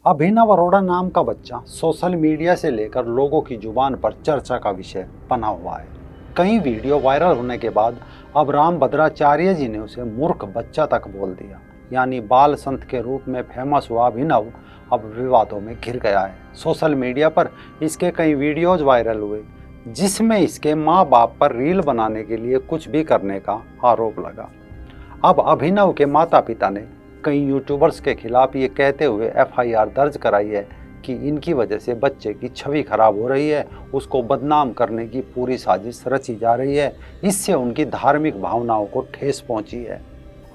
अभिनव अरोड़ा नाम का बच्चा सोशल मीडिया से लेकर लोगों की जुबान पर चर्चा का विषय बना हुआ है। कई वीडियो वायरल होने के बाद अब राम भद्राचार्य जी ने उसे मूर्ख बच्चा तक बोल दिया, यानी बाल संत के रूप में फेमस हुआ अभिनव अब विवादों में घिर गया है। सोशल मीडिया पर इसके कई वीडियोज वायरल हुए जिसमें इसके माँ बाप पर रील बनाने के लिए कुछ भी करने का आरोप लगा। अब अभिनव के माता पिता ने कई यूट्यूबर्स के खिलाफ ये कहते हुए एफआईआर दर्ज कराई है कि इनकी वजह से बच्चे की छवि खराब हो रही है, उसको बदनाम करने की पूरी साजिश रची जा रही है, इससे उनकी धार्मिक भावनाओं को ठेस पहुंची है।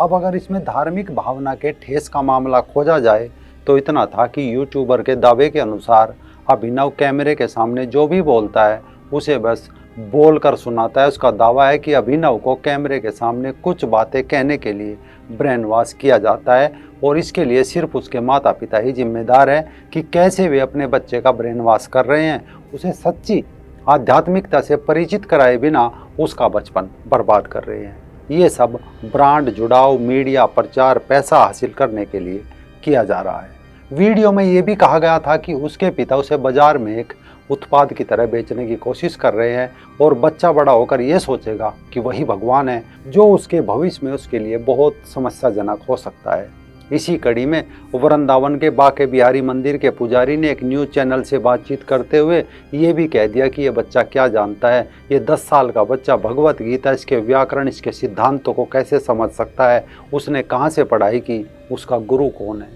अब अगर इसमें धार्मिक भावना के ठेस का मामला खोजा जाए तो इतना था कि यूट्यूबर के दावे के अनुसार अभिनव कैमरे के सामने जो भी बोलता है उसे बस बोल कर सुनाता है। उसका दावा है कि अभिनव को कैमरे के सामने कुछ बातें कहने के लिए ब्रेन वॉश किया जाता है और इसके लिए सिर्फ उसके माता पिता ही जिम्मेदार है कि कैसे वे अपने बच्चे का ब्रेन वॉश कर रहे हैं, उसे सच्ची आध्यात्मिकता से परिचित कराए बिना उसका बचपन बर्बाद कर रहे हैं। ये सब ब्रांड जुड़ाव, मीडिया प्रचार, पैसा हासिल करने के लिए किया जा रहा है। वीडियो में ये भी कहा गया था कि उसके पिता उसे बाजार में एक उत्पाद की तरह बेचने की कोशिश कर रहे हैं और बच्चा बड़ा होकर यह सोचेगा कि वही भगवान है, जो उसके भविष्य में उसके लिए बहुत समस्याजनक हो सकता है। इसी कड़ी में वृंदावन के बांके बिहारी मंदिर के पुजारी ने एक न्यूज़ चैनल से बातचीत करते हुए ये भी कह दिया कि ये बच्चा क्या जानता है, ये 10 साल का बच्चा भगवत गीता, इसके व्याकरण, इसके सिद्धांतों को कैसे समझ सकता है, उसने कहाँ से पढ़ाई की, उसका गुरु कौन है।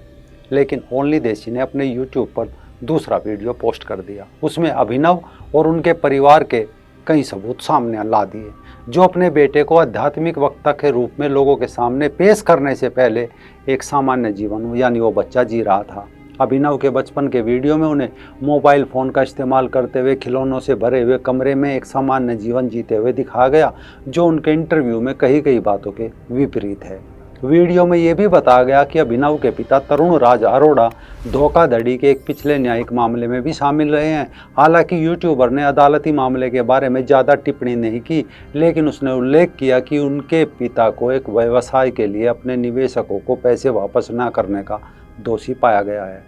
लेकिन ओनली देसी ने अपने यूट्यूब पर दूसरा वीडियो पोस्ट कर दिया। उसमें अभिनव और उनके परिवार के कई सबूत सामने ला दिए, जो अपने बेटे को आध्यात्मिक वक्ता के रूप में लोगों के सामने पेश करने से पहले एक सामान्य जीवन यानी वो बच्चा जी रहा था। अभिनव के बचपन के वीडियो में उन्हें मोबाइल फ़ोन का इस्तेमाल करते हुए खिलौनों से भरे हुए कमरे में एक सामान्य जीवन जीते हुए दिखाया गया, जो उनके इंटरव्यू में कही गई बातों के विपरीत है। वीडियो में ये भी बताया गया कि अभिनव के पिता तरुण राज अरोड़ा धोखाधड़ी के एक पिछले न्यायिक मामले में भी शामिल रहे हैं। हालांकि यूट्यूबर ने अदालती मामले के बारे में ज़्यादा टिप्पणी नहीं की, लेकिन उसने उल्लेख किया कि उनके पिता को एक व्यवसाय के लिए अपने निवेशकों को पैसे वापस न करने का दोषी पाया गया है।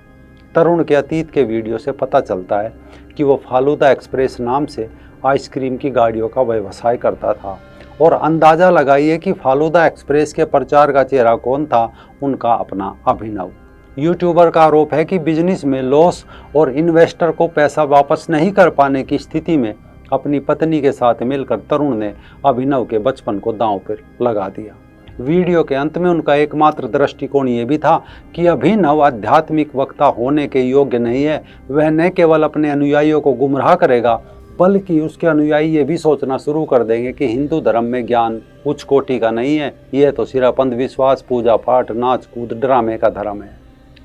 तरुण के अतीत के वीडियो से पता चलता है कि वो फालूदा एक्सप्रेस नाम से आइसक्रीम की गाड़ियों का व्यवसाय करता था और अंदाज़ा लगाइए कि फालूदा एक्सप्रेस के प्रचार का चेहरा कौन था, उनका अपना अभिनव। यूट्यूबर का आरोप है कि बिजनेस में लॉस और इन्वेस्टर को पैसा वापस नहीं कर पाने की स्थिति में अपनी पत्नी के साथ मिलकर तरुण ने अभिनव के बचपन को दांव पर लगा दिया। वीडियो के अंत में उनका एकमात्र दृष्टिकोण ये भी था कि अभिनव आध्यात्मिक वक्ता होने के योग्य नहीं है। वह न केवल अपने अनुयायियों को गुमराह करेगा, बल्कि उसके अनुयायी ये भी सोचना शुरू कर देंगे कि हिंदू धर्म में ज्ञान उच्च कोटि का नहीं है, यह तो सिर्फ अंधविश्वास, पूजा पाठ, नाच कूद, ड्रामे का धर्म है।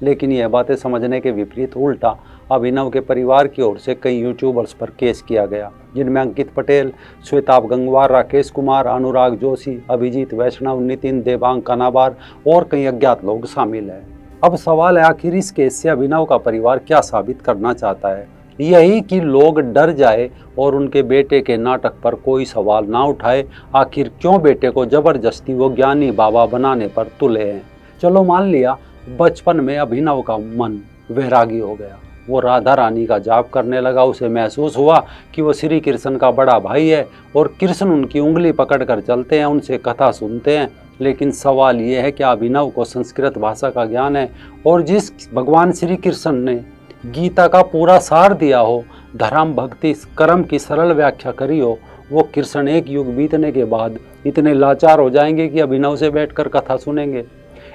लेकिन यह बातें समझने के विपरीत उल्टा अभिनव के परिवार की ओर से कई यूट्यूबर्स पर केस किया गया, जिनमें अंकित पटेल, श्वेताब गंगवार, राकेश कुमार, अनुराग जोशी, अभिजीत वैष्णव, नितिन देवांग कनाबार और कई अज्ञात लोग शामिल हैं। अब सवाल है, आखिर इस केस से अभिनव का परिवार क्या साबित करना चाहता है? यही कि लोग डर जाए और उनके बेटे के नाटक पर कोई सवाल ना उठाए। आखिर क्यों बेटे को जबरदस्ती वो ज्ञानी बाबा बनाने पर तुले हैं? चलो मान लिया बचपन में अभिनव का मन वैरागी हो गया, वो राधा रानी का जाप करने लगा, उसे महसूस हुआ कि वो श्री कृष्ण का बड़ा भाई है और कृष्ण उनकी उंगली पकड़कर चलते हैं, उनसे कथा सुनते हैं। लेकिन सवाल ये है कि अभिनव को संस्कृत भाषा का ज्ञान है और जिस भगवान श्री कृष्ण ने गीता का पूरा सार दिया हो, धर्म, भक्ति, कर्म की सरल व्याख्या करी हो, वो कृष्ण एक युग बीतने के बाद इतने लाचार हो जाएंगे कि अभिनव से बैठकर कथा सुनेंगे?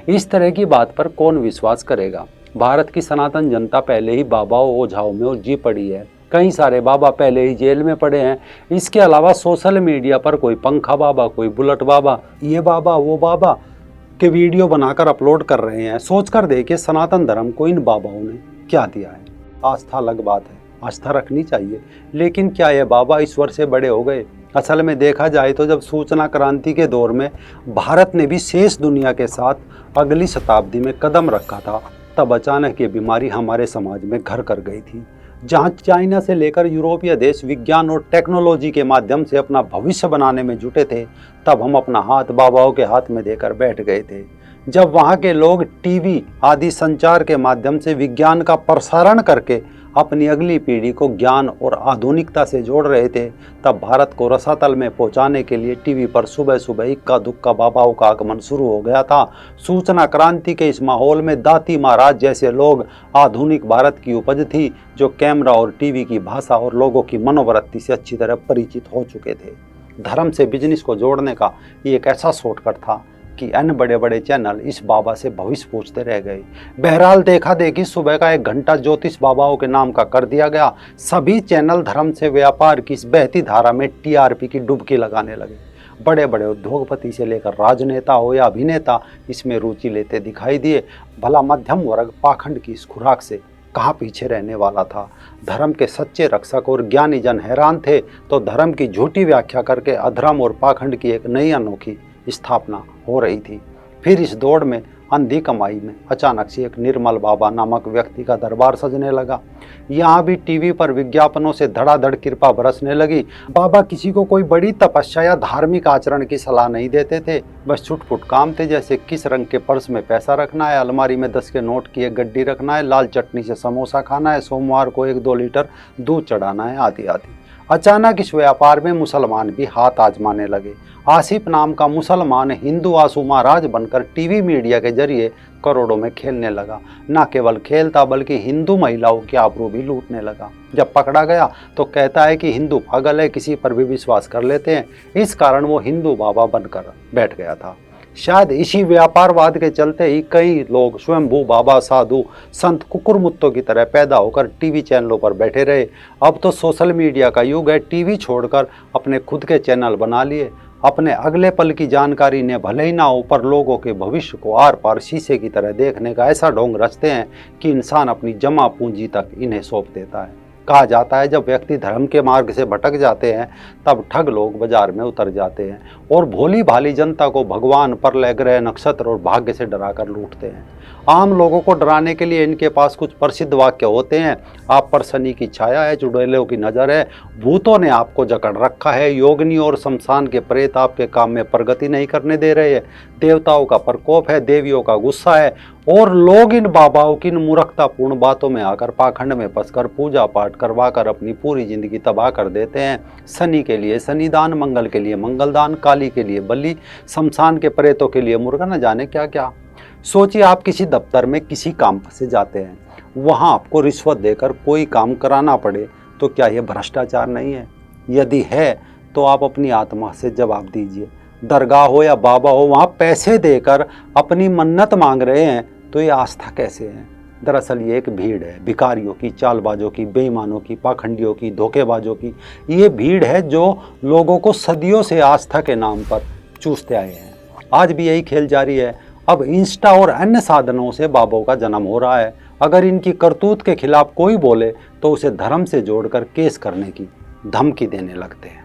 इस तरह की बात पर कौन विश्वास करेगा? भारत की सनातन जनता पहले ही बाबाओं ओझाओं में उलझी पड़ी है। कई सारे बाबा पहले ही जेल में पड़े हैं। इसके अलावा सोशल मीडिया पर कोई पंखा बाबा, कोई बुलेट बाबा, ये बाबा वो बाबा के वीडियो बनाकर अपलोड कर रहे हैं। सोचकर देखिए सनातन धर्म को इन बाबाओं ने क्या दिया है। आस्था अलग बात है, आस्था रखनी चाहिए, लेकिन क्या ये बाबा ईश्वर से बड़े हो गए? असल में देखा जाए तो जब सूचना क्रांति के दौर में भारत ने भी शेष दुनिया के साथ अगली शताब्दी में कदम रखा था, तब अचानक ये बीमारी हमारे समाज में घर कर गई थी। जहाँ चाइना से लेकर यूरोपीय देश विज्ञान और टेक्नोलॉजी के माध्यम से अपना भविष्य बनाने में जुटे थे, तब हम अपना हाथ बाबाओं के हाथ में देकर बैठ गए थे। जब वहाँ के लोग टीवी आदि संचार के माध्यम से विज्ञान का प्रसारण करके अपनी अगली पीढ़ी को ज्ञान और आधुनिकता से जोड़ रहे थे, तब भारत को रसातल में पहुंचाने के लिए टीवी पर सुबह सुबह इक्का दुक्का बाबाओं का आगमन शुरू हो गया था। सूचना क्रांति के इस माहौल में दाती महाराज जैसे लोग आधुनिक भारत की उपज थी, जो कैमरा और टीवी की भाषा और लोगों की मनोवृत्ति से अच्छी तरह परिचित हो चुके थे। धर्म से बिजनेस को जोड़ने का ये एक ऐसा शॉर्टकट था कि अन्य बड़े बड़े चैनल इस बाबा से भविष्य पूछते रह गए। बहरहाल देखा देखी सुबह का 1 घंटा ज्योतिष बाबाओं के नाम का कर दिया गया। सभी चैनल धर्म से व्यापार की इस बहती धारा में टीआरपी की डुबकी लगाने लगे। बड़े बड़े उद्योगपति से लेकर राजनेता हो या अभिनेता इसमें रुचि लेते दिखाई दिए। भला मध्यम वर्ग पाखंड की इस खुराक से कहाँ पीछे रहने वाला था। धर्म के सच्चे रक्षक और ज्ञानी जन हैरान थे, तो धर्म की झूठी व्याख्या करके अधर्म और पाखंड की एक नई अनोखी स्थापना हो रही थी। फिर इस दौड़ में अंधी कमाई में अचानक से एक निर्मल बाबा नामक व्यक्ति का दरबार सजने लगा। यहाँ भी टीवी पर विज्ञापनों से धड़ाधड़ कृपा बरसने लगी। बाबा किसी को कोई बड़ी तपस्या या धार्मिक आचरण की सलाह नहीं देते थे, बस छुटपुट काम थे, जैसे किस रंग के पर्स में पैसा रखना है, अलमारी में 10 के नोट की एक गड्डी रखना है, लाल चटनी से समोसा खाना है, सोमवार को 1-2 लीटर दूध चढ़ाना है, आदि आदि। अचानक इस व्यापार में मुसलमान भी हाथ आजमाने लगे। आसिफ नाम का मुसलमान हिंदू आंसू महाराज बनकर टीवी मीडिया के जरिए करोड़ों में खेलने लगा। न केवल खेलता बल्कि हिंदू महिलाओं की आबरू भी लूटने लगा। जब पकड़ा गया तो कहता है कि हिंदू पागल है, किसी पर भी विश्वास कर लेते हैं। इस कारण वो हिंदू बाबा बनकर बैठ गया था। शायद इसी व्यापारवाद के चलते ही कई लोग स्वयंभू बाबा, साधु, संत कुकुरमुत्तों की तरह पैदा होकर टीवी चैनलों पर बैठे रहे। अब तो सोशल मीडिया का युग है। टीवी छोड़कर अपने खुद के चैनल बना लिए। अपने अगले पल की जानकारी ने भले ही ना हो, पर लोगों के भविष्य को आर पार शीशे की तरह देखने का ऐसा ढोंग रचते हैं कि इंसान अपनी जमा पूंजी तक इन्हें सौंप देता है। कहा जाता है जब व्यक्ति धर्म के मार्ग से भटक जाते हैं तब ठग लोग बाजार में उतर जाते हैं और भोली भाली जनता को भगवान, परलय, ग्रह, नक्षत्र और भाग्य से डराकर लूटते हैं। आम लोगों को डराने के लिए इनके पास कुछ प्रसिद्ध वाक्य होते हैं। आप पर शनि की छाया है, चुड़ैलों की नज़र है, भूतों ने आपको जकड़ रखा है, योगिनी और शमशान के प्रेत आपके काम में प्रगति नहीं करने दे रहे हैं, देवताओं का प्रकोप है, देवियों का गुस्सा है। और लोग इन बाबाओं की इन मूर्खतापूर्ण बातों में आकर पाखंड में फंसकर पूजा पाठ करवाकर अपनी पूरी जिंदगी तबाह कर देते हैं। शनि के लिए शनिदान, मंगल के लिए मंगलदान, काली के लिए बलि, शमशान के प्रेतों के लिए मुर्गा, न जाने क्या क्या। सोचिए आप किसी दफ्तर में किसी काम से जाते हैं, वहाँ आपको रिश्वत देकर कोई काम कराना पड़े, तो क्या यह भ्रष्टाचार नहीं है? यदि है तो आप अपनी आत्मा से जवाब दीजिए। दरगाह हो या बाबा हो, वहाँ पैसे देकर अपनी मन्नत मांग रहे हैं, तो ये आस्था कैसे है? दरअसल ये एक भीड़ है, भिखारियों की, चालबाजों की, बेईमानों की, पाखंडियों की, धोखेबाजों की। ये भीड़ है जो लोगों को सदियों से आस्था के नाम पर चूसते आए हैं। आज भी यही खेल जारी है। अब इंस्टा और अन्य साधनों से बाबों का जन्म हो रहा है। अगर इनकी करतूत के खिलाफ कोई बोले तो उसे धर्म से जोड़कर केस करने की धमकी देने लगते हैं।